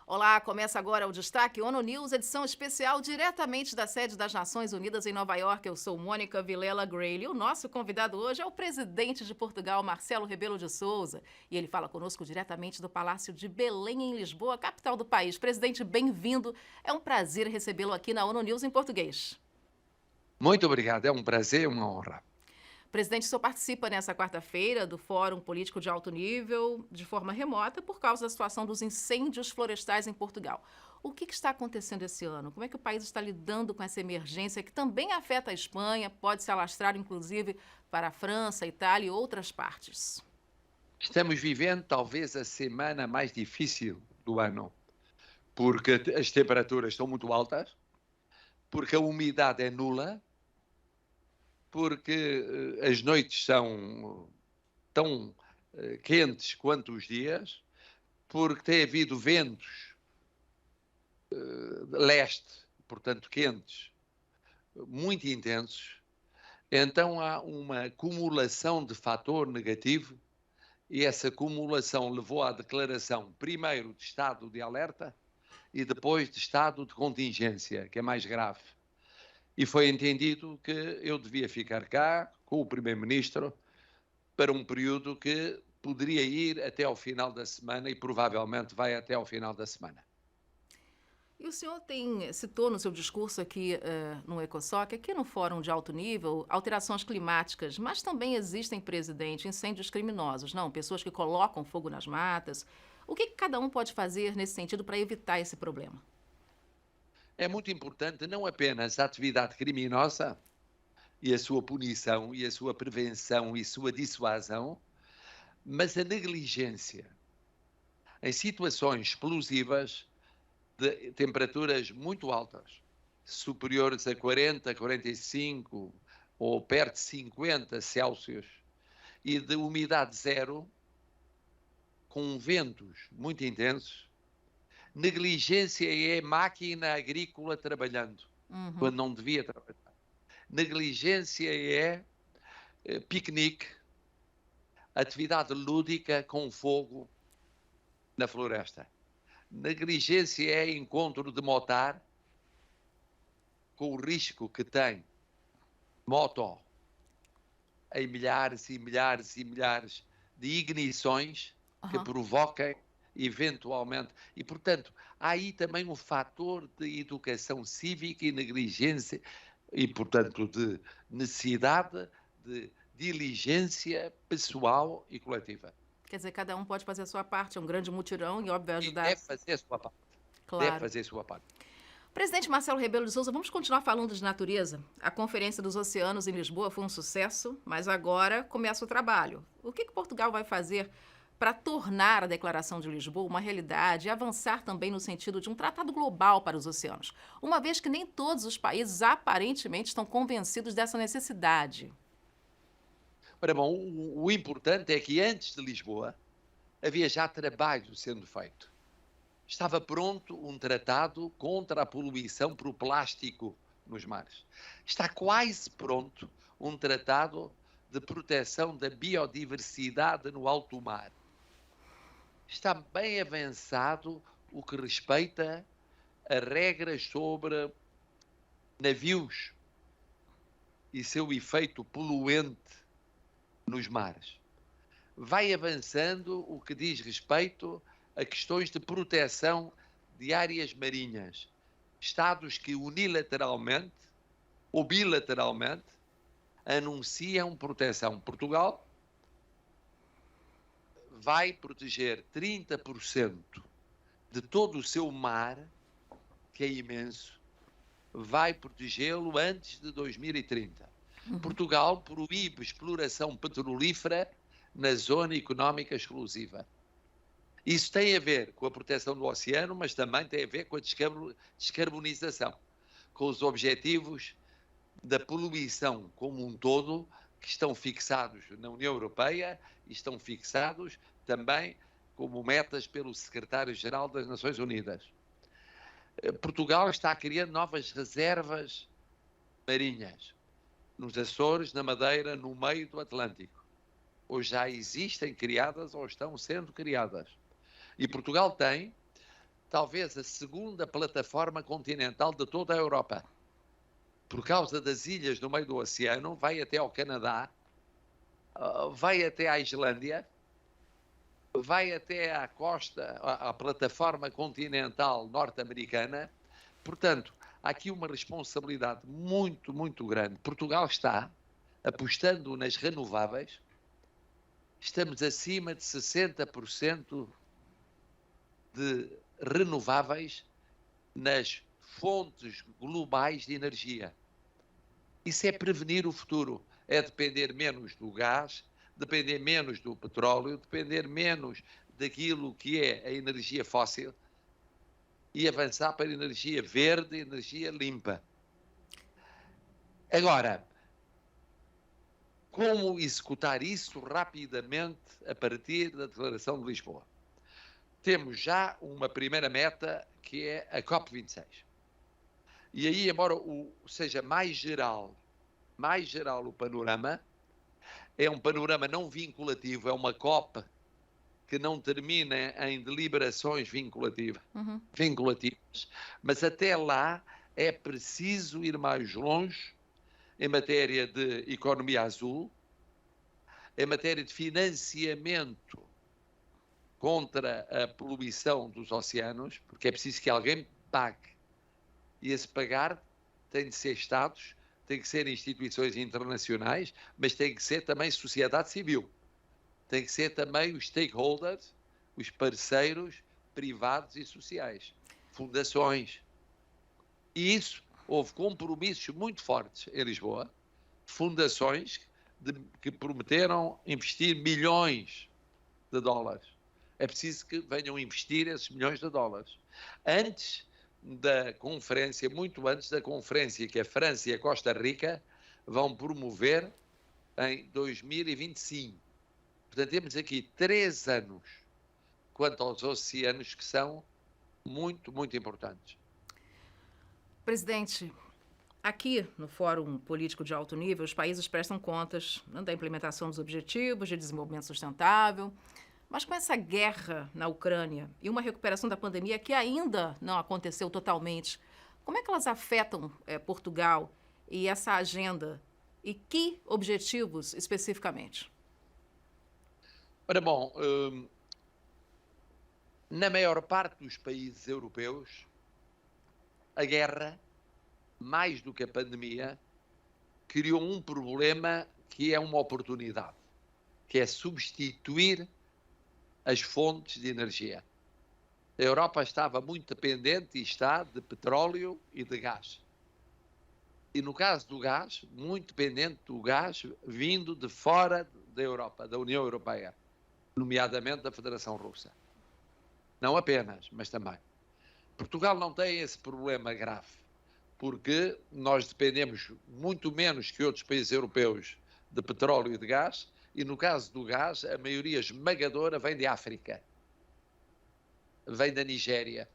Olá, começa agora o Destaque ONU News, edição especial diretamente da sede das Nações Unidas em Nova York. Eu sou Mônica Vilela Grayle e o nosso convidado hoje é o presidente de Portugal, Marcelo Rebelo de Sousa. E ele fala conosco diretamente do Palácio de Belém, em Lisboa, capital do país. Presidente, bem-vindo. É um prazer recebê-lo aqui na ONU News em português. Muito obrigado, é um prazer, uma honra. Presidente, o senhor participa nessa quarta-feira do Fórum Político de Alto Nível de forma remota por causa da situação dos incêndios florestais em Portugal. O que está acontecendo esse ano? Como é que o país está lidando com essa emergência que também afeta a Espanha, pode se alastrar inclusive para a França, Itália e outras partes? Estamos vivendo talvez a semana mais difícil do ano, porque as temperaturas estão muito altas, porque a umidade é nula, porque as noites são tão quentes quanto os dias, porque tem havido ventos de leste, portanto quentes, muito intensos. Então há uma acumulação de fator negativo. E essa acumulação levou à declaração, primeiro, de estado de alerta e depois de estado de contingência, que é mais grave. E foi entendido que eu devia ficar cá com o Primeiro-Ministro para um período que poderia ir até ao final da semana e provavelmente vai até ao final da semana. E o senhor citou no seu discurso aqui no ECOSOC, aqui no Fórum de Alto Nível, alterações climáticas, mas também existem, presidente, incêndios criminosos, não? Pessoas que colocam fogo nas matas. O que cada um pode fazer nesse sentido para evitar esse problema? É muito importante não apenas a atividade criminosa e a sua punição e a sua prevenção e sua dissuasão, mas a negligência. Em situações explosivas, de temperaturas muito altas, superiores a 40, 45 ou perto de 50 Celsius, e de umidade zero, com ventos muito intensos. Negligência é máquina agrícola trabalhando, Uhum. quando não devia trabalhar. Negligência é piquenique, atividade lúdica com fogo na floresta. Negligência é encontro de motar, com o risco que tem moto em milhares e milhares e milhares de ignições que Uhum. provoquem eventualmente. E, portanto, há aí também um fator de educação cívica e negligência e, portanto, de necessidade de diligência pessoal e coletiva. Quer dizer, cada um pode fazer a sua parte, é um grande mutirão e, óbvio, vai E ajudar, deve fazer a sua parte. Deve claro. fazer a sua parte. Presidente Marcelo Rebelo de Sousa, vamos continuar falando de natureza? A Conferência dos Oceanos em Lisboa foi um sucesso, mas agora começa o trabalho. O que Portugal vai fazer para tornar a Declaração de Lisboa uma realidade e avançar também no sentido de um tratado global para os oceanos, uma vez que nem todos os países aparentemente estão convencidos dessa necessidade? Ora bom, o importante é que antes de Lisboa havia já trabalho sendo feito. Estava pronto um tratado contra a poluição por plástico nos mares. Está quase pronto um tratado de proteção da biodiversidade no alto mar. Está bem avançado o que respeita a regras sobre navios e seu efeito poluente nos mares. Vai avançando o que diz respeito a questões de proteção de áreas marinhas. Estados que unilateralmente ou bilateralmente anunciam proteção. Portugal vai proteger 30% de todo o seu mar, que é imenso, vai protegê-lo antes de 2030. Portugal proíbe exploração petrolífera na zona económica exclusiva. Isso tem a ver com a proteção do oceano, mas também tem a ver com a descarbonização, com os objetivos da poluição como um todo, que estão fixados na União Europeia e estão fixados também como metas pelo secretário-geral das Nações Unidas. Portugal está criando novas reservas marinhas, nos Açores, na Madeira, no meio do Atlântico. Ou já existem criadas ou estão sendo criadas. E Portugal tem talvez a segunda plataforma continental de toda a Europa. Por causa das ilhas no meio do oceano, vai até ao Canadá, vai até à Islândia, vai até à costa, à plataforma continental norte-americana. Portanto, há aqui uma responsabilidade muito, muito grande. Portugal está apostando nas renováveis. Estamos acima de 60% de renováveis nas fontes globais de energia. Isso é prevenir o futuro. É depender menos do gás, depender menos do petróleo, depender menos daquilo que é a energia fóssil e avançar para a energia verde, energia limpa. Agora, como executar isso rapidamente a partir da Declaração de Lisboa? Temos já uma primeira meta, que é a COP26. E aí, embora seja mais geral o panorama, é um panorama não vinculativo, é uma COP que não termina em deliberações vinculativas, mas até lá é preciso ir mais longe em matéria de economia azul, em matéria de financiamento contra a poluição dos oceanos, porque é preciso que alguém pague. E esse pagar tem de ser Estados, tem que ser instituições internacionais, mas tem que ser também sociedade civil. Tem que ser também os stakeholders, os parceiros privados e sociais, fundações. E isso, houve compromissos muito fortes em Lisboa, fundações que prometeram investir milhões de dólares. É preciso que venham investir esses milhões de dólares. Antes da conferência, muito antes da conferência que a França e a Costa Rica vão promover em 2025. Portanto, temos aqui 3 anos quanto aos oceanos que são muito, muito importantes. Presidente, aqui no Fórum Político de Alto Nível, os países prestam contas da implementação dos Objetivos de Desenvolvimento Sustentável, mas com essa guerra na Ucrânia e uma recuperação da pandemia que ainda não aconteceu totalmente, como é que elas afetam Portugal e essa agenda? E que objetivos especificamente? Ora bom, na maior parte dos países europeus, a guerra, mais do que a pandemia, criou um problema que é uma oportunidade, que é substituir as fontes de energia. A Europa estava muito dependente e está de petróleo e de gás. E no caso do gás, muito dependente do gás vindo de fora da Europa, da União Europeia, nomeadamente da Federação Russa. Não apenas, mas também. Portugal não tem esse problema grave, porque nós dependemos muito menos que outros países europeus de petróleo e de gás, e no caso do gás, a maioria esmagadora vem de África, vem da Nigéria,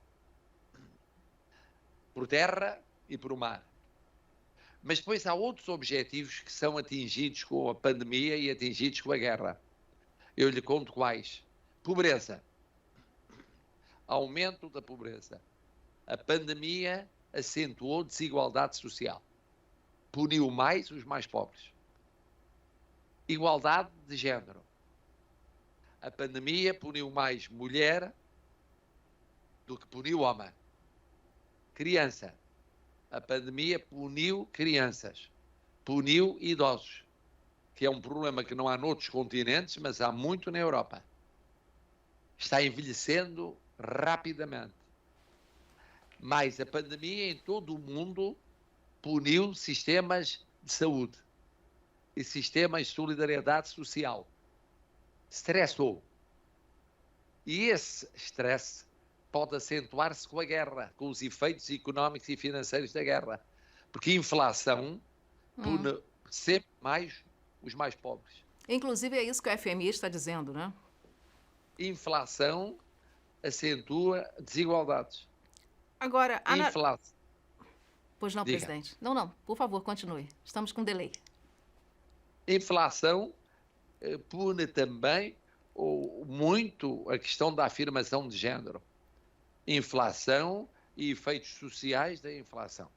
por terra e por mar. Mas depois há outros objetivos que são atingidos com a pandemia e atingidos com a guerra. Eu lhe conto quais. Pobreza. Aumento da pobreza. A pandemia acentuou desigualdade social. Puniu mais os mais pobres. Igualdade de género. A pandemia puniu mais mulher do que puniu homem. Criança. A pandemia puniu crianças. Puniu idosos. Que é um problema que não há noutros continentes, mas há muito na Europa. Está envelhecendo rapidamente. Mas a pandemia em todo o mundo puniu sistemas de saúde e sistemas de solidariedade social. Estressou. E esse estresse pode acentuar-se com a guerra, com os efeitos económicos e financeiros da guerra. Porque a inflação pune sempre mais os mais pobres. Inclusive é isso que o FMI está dizendo, né? Inflação acentua desigualdades. Agora, Inflação. Pois não, Diga. presidente. Não, por favor, continue. Estamos com delay. Inflação pune também muito a questão da afirmação de género. inflação e efeitos sociais da inflação,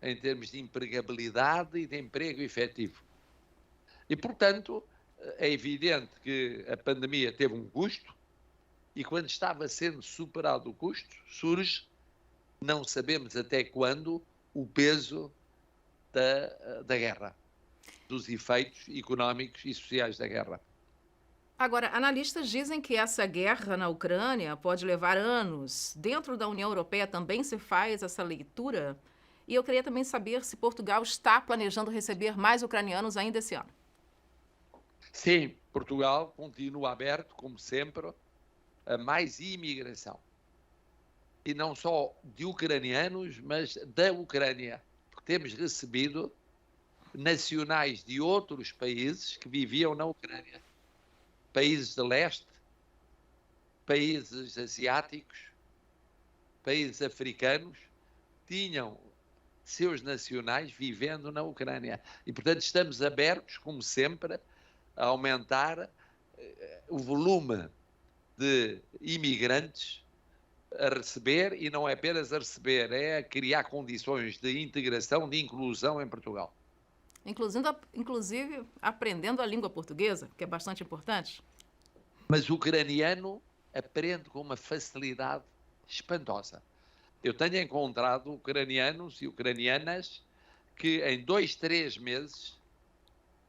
em termos de empregabilidade e de emprego efetivo. E, portanto, é evidente que a pandemia teve um custo e quando estava sendo superado o custo, surge, não sabemos até quando, o peso da guerra, dos efeitos económicos e sociais da guerra. Agora, analistas dizem que essa guerra na Ucrânia pode levar anos. Dentro da União Europeia também se faz essa leitura? E eu queria também saber se Portugal está planejando receber mais ucranianos ainda esse ano. Sim, Portugal continua aberto, como sempre, a mais imigração. E não só de ucranianos, mas da Ucrânia. Porque temos recebido nacionais de outros países que viviam na Ucrânia. Países de leste, países asiáticos, países africanos, tinham seus nacionais vivendo na Ucrânia. E, portanto, estamos abertos, como sempre, a aumentar o volume de imigrantes a receber, e não é apenas a receber, é a criar condições de integração, de inclusão em Portugal. Inclusive aprendendo a língua portuguesa, que é bastante importante. Mas o ucraniano aprende com uma facilidade espantosa. Eu tenho encontrado ucranianos e ucranianas que em 2, 3 meses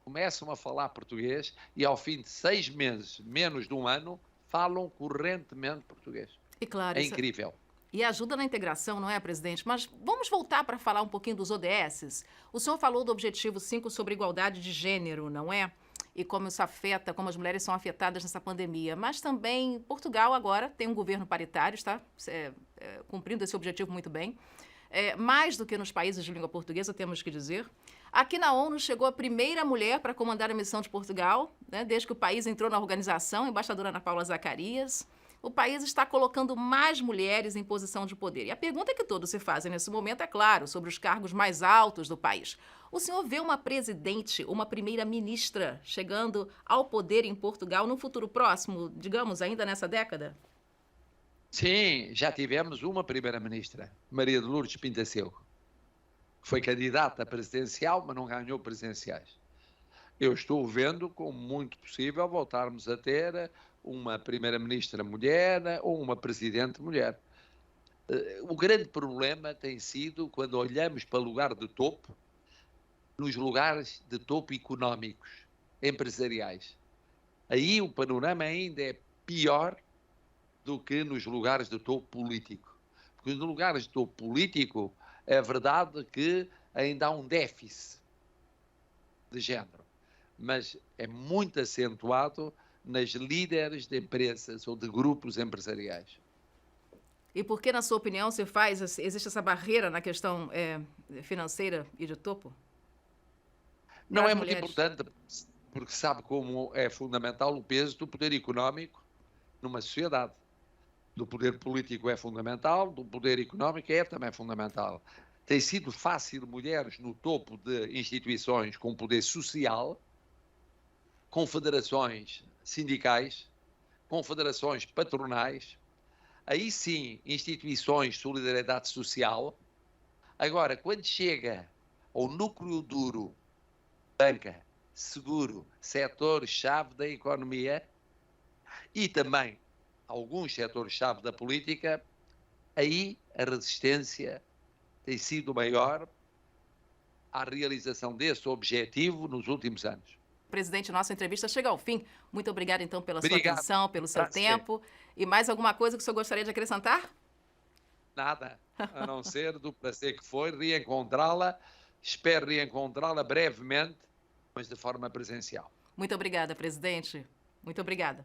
começam a falar português e ao fim de 6 meses, menos de um ano, falam correntemente português. E claro, é incrível. E ajuda na integração, não é, presidente? Mas vamos voltar para falar um pouquinho dos ODSs. O senhor falou do objetivo 5 sobre igualdade de gênero, não é? E como isso afeta, como as mulheres são afetadas nessa pandemia. Mas também Portugal agora tem um governo paritário, está cumprindo esse objetivo muito bem. Mais do que nos países de língua portuguesa, temos que dizer. Aqui na ONU chegou a primeira mulher para comandar a missão de Portugal, né, desde que o país entrou na organização, a embaixadora Ana Paula Zacarias. O país está colocando mais mulheres em posição de poder. E a pergunta que todos se fazem nesse momento é, claro, sobre os cargos mais altos do país. O senhor vê uma presidente, uma primeira-ministra chegando ao poder em Portugal no futuro próximo, digamos, ainda nessa década? Sim, já tivemos uma primeira-ministra, Maria de Lourdes Pintaceu, que foi candidata presidencial, mas não ganhou presidenciais. Eu estou vendo como muito possível voltarmos a ter uma primeira-ministra mulher ou uma presidente mulher. O grande problema tem sido quando olhamos para o lugar de topo, nos lugares de topo económicos, empresariais. Aí o panorama ainda é pior do que nos lugares de topo político. Porque nos lugares de topo político é verdade que ainda há um déficit de género, mas é muito acentuado nas líderes de empresas ou de grupos empresariais. E por que, na sua opinião, existe essa barreira na questão financeira e de topo? Não é muito importante, porque sabe como é fundamental o peso do poder económico numa sociedade. Do poder político é fundamental, do poder económico é também fundamental. Tem sido fácil mulheres no topo de instituições com poder social, confederações sindicais, confederações patronais, aí sim instituições de solidariedade social. Agora, quando chega ao núcleo duro, banca, seguro, setor-chave da economia e também alguns setores-chave da política, aí a resistência tem sido maior à realização desse objetivo nos últimos anos. Presidente, nossa entrevista chega ao fim. Muito obrigada, então, pela sua atenção, pelo seu tempo. E mais alguma coisa que o senhor gostaria de acrescentar? Nada, a não ser do prazer que foi reencontrá-la. Espero reencontrá-la brevemente, mas de forma presencial. Muito obrigada, presidente. Muito obrigada.